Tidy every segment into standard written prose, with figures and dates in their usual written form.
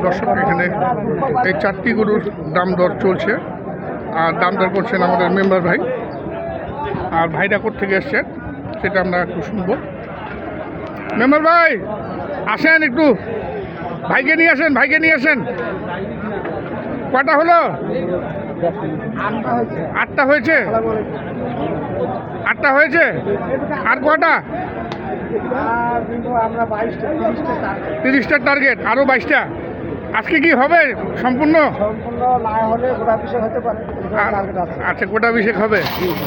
দর্শক এখানে এই 4টি গরুর দাম দর চলছে, আর দাম দর করছেন আমাদের মেম্বার ভাই। আর ভাইরা কোথা থেকে এসছেন সেটা আমরা একটু শুনবো। মেম্বার ভাই আসেন, একটু ভাইকে নিয়ে আসেন, ভাইকে নিয়ে আসেন। কটা হলো? 8টা হয়েছে। 8টা হয়েছে, আর কটা? 30টার টার্গেট, আরও 22টা। আজকে কি হবে সম্পূর্ণ? আচ্ছা, গোটা বিশেক হবে।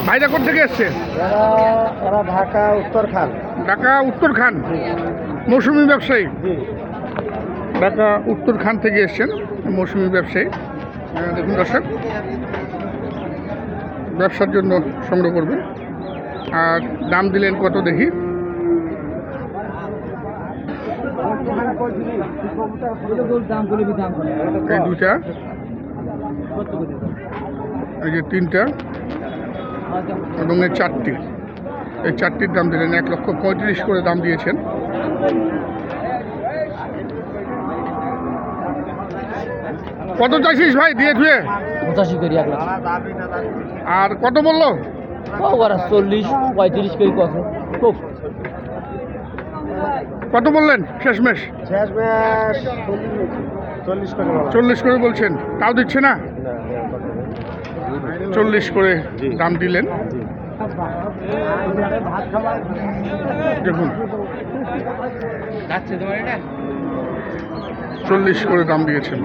ভাইরা কোথা থেকে এসছে? ঢাকা উত্তরখান। ঢাকা উত্তরখান মৌসুমি ব্যবসায়ী। ঢাকা উত্তরখান থেকে এসছেন মৌসুমি ব্যবসায়ী। দেখুন দর্শক, ব্যবসার জন্য সংগ্রহ করবেন। আর দাম দিলেন কত দেখি? এই দুটা, এই যে 3টা এবং এই 4টি, এই 4টির দাম দিলেন 1,35,000 করে দাম দিয়েছেন। কত চাইছিস ভাই দিয়ে ধুয়ে? 85 করি। আর কত বললো? 40-35 করি। কত বললেন শেষমেশ? 40 করে বলছেন, তাও দিচ্ছে না? 40 করে দাম দিলেন। দেখুন 40 করে দাম দিয়েছেন।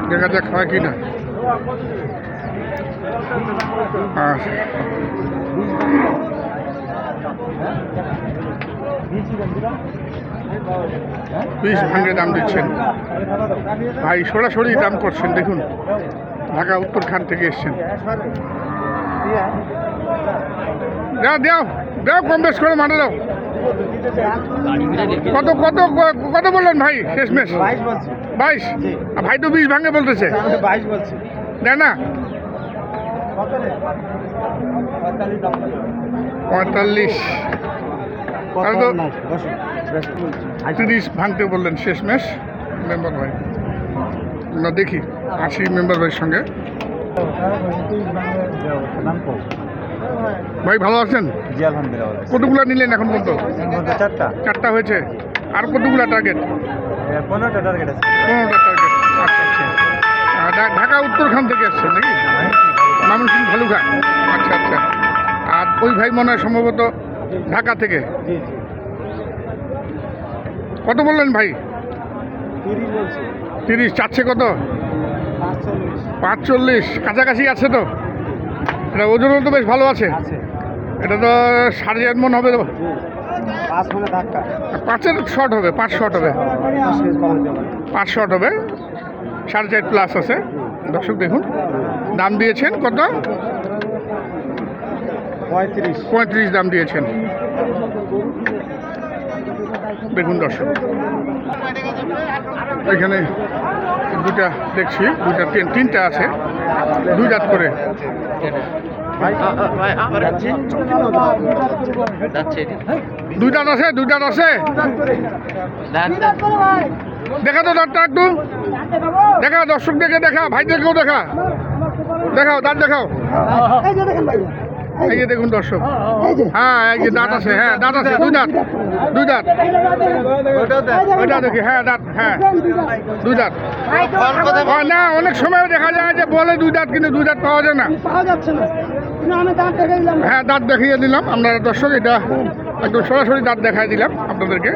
দেখা যাক হয় কি না। পিস ভাঙে দাম দিচ্ছেন ভাই, সরাসরি দাম করছেন। দেখুন ঢাকা উত্তরখান থেকে এসছেন। দাও দাও দাও, কম বেশ করে মানে দাও। কত কত কত বললেন ভাই শেষমেশ? 22। ভাই তো 20 ভাঙে বলতেছে। 22 বলছি। দেয় না? 45। 30 ভাঙতে বললেন শেষমেশ মেম্বার ভাই। আমরা দেখি আসি মেম্বার ভাইয়ের সঙ্গে। ভাই ভালো আছেন? জি আলহামদুলিল্লাহ। কতগুলো নিলেন এখন পর্যন্ত? 4টা হয়েছে। আর কতগুলো টার্গেট? 15টা টার্গেট আছে। 15টা টার্গেট। আচ্ছা আচ্ছা। ঢাকা উত্তরখান থেকে আসছেন নাকি? ময়মনসিংহ ভালুকা। আচ্ছা আচ্ছা। আর ওই ভাই মনে হয় সম্ভবত ঢাকা থেকে। কত বললেন ভাই? 30 চাচ্ছে কত? 45। কাছাকাছি আছে তো? এটা ওজনও তো বেশ ভালো আছে। এটা তো 8.5 মন হবে। 5-এর শর্ট হবে, 5 শর্ট হবে, 5 শর্ট হবে। 4.5 প্লাস আছে। দর্শক দেখুন দাম দিয়েছেন কত? 35 দাম দিয়েছেন। দেখুন দর্শক এখানে দুটা দেখছি, 3টা আছে, 2 দাঁত করে। দুই দাঁত আছে, 2 দাঁত আছে। দেখা তো দাঁতটা একটু দেখা, দর্শক দেখে দেখা, ভাইদেরকেও দেখা, দেখাও দাঁত দেখাও। এই যে দেখুন দর্শক, হ্যাঁ এই যে দাঁত আছে, হ্যাঁ দাঁত আছে, 2 দাঁত। ওইটা দেখি, হ্যাঁ দাঁত, হ্যাঁ 2 দাঁত। না অনেক সময় দেখা যায় যে বলে 2 দাঁত, কিন্তু 2 দাঁত পাওয়া যায় না। হ্যাঁ দাঁত দেখিয়ে দিলাম আমরা দর্শক, এটা একদম সরাসরি দাঁত দেখাই দিলাম আপনাদেরকে।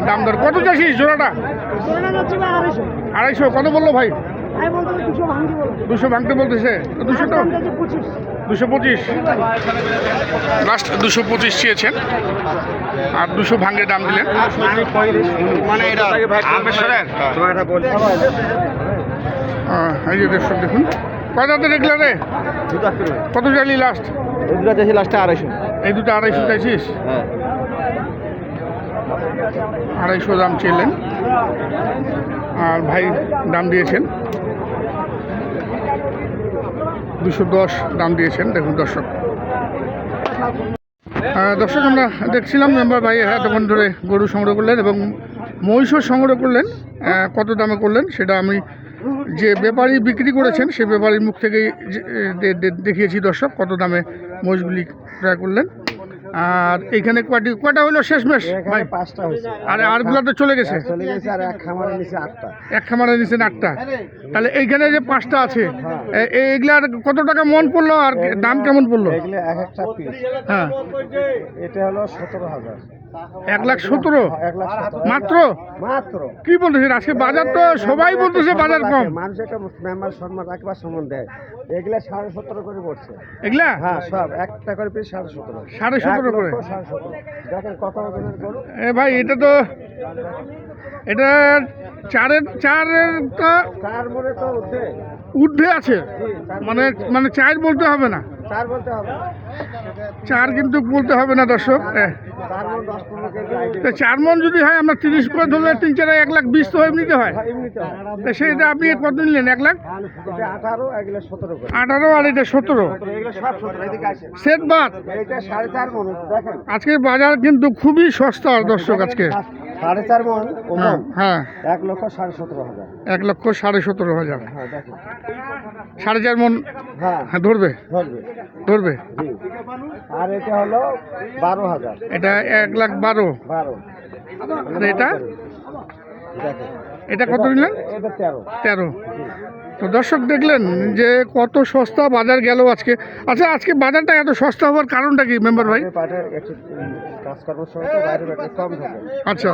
দাম দর কত চাইছিস জোড়াটা? 250। কত বললো ভাই? 200 ভাঙতে বলতেছে। 225 লাস্ট 225 চেয়েছেন, আর 200 ভাঙে দাম দিলেন। এই যে দর্শক দেখুন, কয়টাতে দেখলে রে? কত চাইলি লাস্ট? এই দুটো চাইছি লাস্টে 250। এই দুটো 250 চাইছিস? 250 দাম চেলেন। আর ভাই দাম দিয়েছেন 210 দাম দিয়েছেন। দেখুন দর্শক, দর্শক আমরা দেখছিলাম মেম্বার ভাই এতক্ষণ ধরে গরু সংগ্রহ করলেন এবং মহিষও সংগ্রহ করলেন। কত দামে করলেন সেটা আমি যে ব্যাপারী বিক্রি করেছেন সেই ব্যাপারীর মুখ থেকেই দেখিয়েছি দর্শক কত দামে মহিষগুলি ক্রয় করলেন। আর এইখানে কয়টা হলো শেষমেশ ভাই? 5টা হয়েছে। আর আরগুলো তো চলে গেছে। চলে গেছে আর এক খামারে নিচে 8টা। এক খামারে নিচেন 8টা। তাহলে এইখানে যে 5টা আছে এইগুলার কত টাকা মন পড়লো আর দাম কেমন পড়লো? এগুলো এক একটা পিস। হ্যাঁ, এটা হলো 17,000। 1,17,000 মাত্র? মাত্র কি বলতেছেন? আজকে বাজার তো সবাই বলতেছে বাজার কম। মানুষ একটা মেম্বার সম্মান রাখবার সম্মান দেয়। এগুলা 17.5 করে পড়ছে। এগুলা হ্যাঁ, সব একটা করে পিস 17.5। 17.5 করে। 17.5। দেখেন কত ওজনের গরু। এ ভাই এটা তো এটা চারের চার মনে তো উঠে। ঊর্ধ্বে আছে, মানে মানে চার বলতে হবে না, চার বলতে হবে। চার কিন্তু বলতে হবে না দর্শক। 4 মণ 10-15 কেজি আইডিয়া। তো 4 মণ যদি হয় আমরা 30 করে ধরলে 3-4 1,20,000 তো এমনিতে হয়। এমনিতে হয়। তো সেটা আপনি কত নিলেন? 1,00,000? এটা 18, এগুলো 17 করে। 18 আর এটা 17 এগুলো সব 17। এদিকে আসেন। সেট বাদ। এটা 4.5 মণ। দেখেন আজকে বাজার কিন্তু খুবই সস্তা দর্শক আজকে। 4.5 মণ ওজন। হ্যাঁ, 1,17,500। 1,17,500। হ্যাঁ, দেখেন। 4.5 মণ। হ্যাঁ, হ্যাঁ, ধরবে ধরবে। ধরবে। জি। আর এটা হলো 12,000। এটা 1,12,000। 12। আর এটা দেখেন। এটা কত নিলেন? এটা 13। 13। তো দর্শক দেখলেন যে কত সস্তা বাজার গেল আজকে। আচ্ছা, আজকে বাজারটা এত সস্তা হওয়ার কারণটা কি মেম্বার ভাই? পাটের একটু কাজকর্মের সময় তো বাইরে একটু কম থাকে। আচ্ছা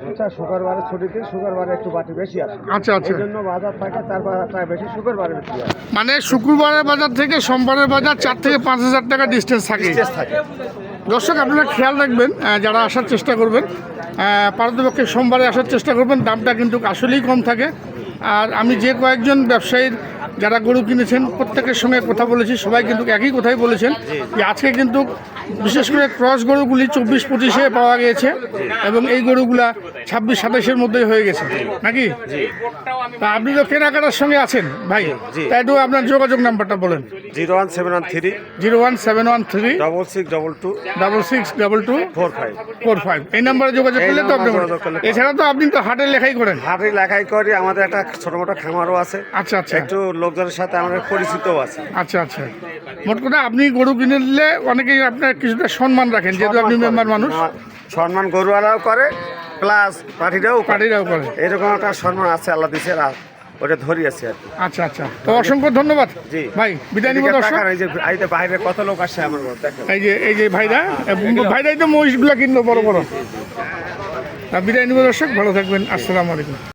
আচ্ছা, শুক্রবারে ছুটিতে শুক্রবারে একটু বাটি বেশি আসে। আচ্ছা আচ্ছা। এই জন্য বাজার থাকে 4,000 টাকা বেশি, শুক্রবারে বেশি আসে। মানে শুক্রবারের বাজার থেকে সোমবারের বাজার 4 থেকে 5,000 টাকা ডিস্টেন্স থাকে। থাকে। দর্শক আপনারা খেয়াল রাখবেন, যারা আসার চেষ্টা করবেন পারতপক্ষে সোমবারে আসার চেষ্টা করবেন। দামটা কিন্তু আসলেই কম থাকে। আর আমি যে কয়েকজন ব্যবসায়ীর যারা গরু কিনেছেন প্রত্যেকের সঙ্গে কথা বলেছি, সবাই কিন্তু একই কথাই বলেছেন যে আজকে কিন্তু বিশেষ করে ক্রস গরুগুলি 24-25-এ পাওয়া গিয়েছে এবং এই গরুগুলা 26-27-এর মধ্যেই হয়ে গেছে নাকি? তা আপনি তো কেনাকাটার সঙ্গে আছেন ভাই, তাই একটু আপনার যোগাযোগ নাম্বারটা বলেন। 01713 01713 6622 6622 45। 45 এই নাম্বারে যোগাযোগ করলে তো আপনি। এছাড়া তো আপনি তো হাটের লেখাই করেন। হাটে লেখাই করি, আমাদের একটা ছোটমোটো খামারও আছে। আচ্ছা আচ্ছা। একটু লোকজনের সাথে আমাদের পরিচিতও আছে। আচ্ছা আচ্ছা। মোট কথা আপনি গরু কিনে নিলে অনেকেই আপনার কিছুটা সম্মান রাখেন, যেহেতু আপনি মেম্বার মানুষ। সম্মান গরুওয়ালাও করে, প্লাস পার্টিরাও করে। এরকম একটা সম্মান আছে আল্লাহ দিছে, ওটা ধরি আছে আর কি। আচ্ছা আচ্ছা। তো অসংখ্য ধন্যবাদ জি ভাই, বিদায় নিব দর্শক। এই যে বাইরে কত লোক আসে আমার ঘর দেখেন। এই যে ভাইরাই তো মহিষগুলা কিনলো বড় বড়। বিদায় নিব দর্শক, ভালো থাকবেন। আসসালামু আলাইকুম।